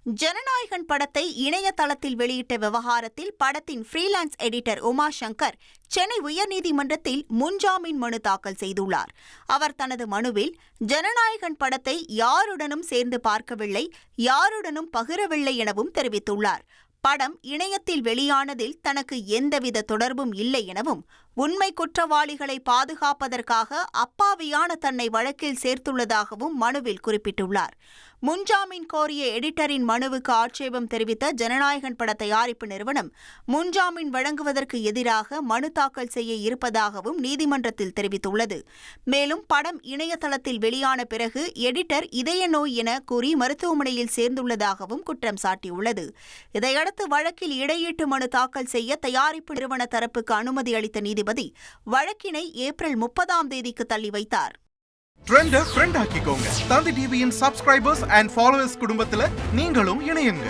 ஜனநாயகன் படத்தை இணையதளத்தில் வெளியிட்ட விவகாரத்தில் படத்தின் ஃப்ரீலான்ஸ் எடிட்டர் உமா சங்கர் சென்னை உயர்நீதிமன்றத்தில் முன்ஜாமீன் மனு தாக்கல் செய்துள்ளார். அவர் தனது மனுவில் ஜனநாயகன் படத்தை யாருடனும் சேர்ந்து பார்க்கவில்லை, யாருடனும் பகிரவில்லை எனவும் தெரிவித்துள்ளார். படம் இணையத்தில் வெளியானதில் தனக்கு எந்தவித தொடர்பும் இல்லை எனவும், உண்மை குற்றவாளிகளை பாதுகாப்பதற்காக அப்பாவியான தன்னை வழக்கில் சேர்த்துள்ளதாகவும் மனுவில் குறிப்பிட்டுள்ளார். முன்ஜாமீன் கோரிய எடிட்டரின் மனுவுக்கு ஆட்சேபம் தெரிவித்த ஜனநாயகன் பட தயாரிப்பு நிறுவனம் முன்ஜாமீன் வழங்குவதற்கு எதிராக மனு தாக்கல் செய்ய இருப்பதாகவும் நீதிமன்றத்தில் தெரிவித்துள்ளது. மேலும் படம் இணையதளத்தில் வெளியான பிறகு எடிட்டர் இதய நோய் என கூறி மருத்துவமனையில் சேர்ந்துள்ளதாகவும் குற்றம் சாட்டியுள்ளது. இதையடுத்து வழக்கில் இடையீட்டு மனு தாக்கல் செய்ய தயாரிப்பு நிறுவன தரப்புக்கு அனுமதி அளித்த நீதிபதி வழக்கினை ஏப்ரல் 30 தள்ளி வைத்தார். ட்ரெண்ட ஃப்ரெண்ட் ஆக்கிக்கோங்க. தந்தி டிவியின் சப்ஸ்கிரைபர்ஸ் அண்ட் ஃபாலோவர்ஸ் குடும்பத்துல நீங்களும் இணையுங்க.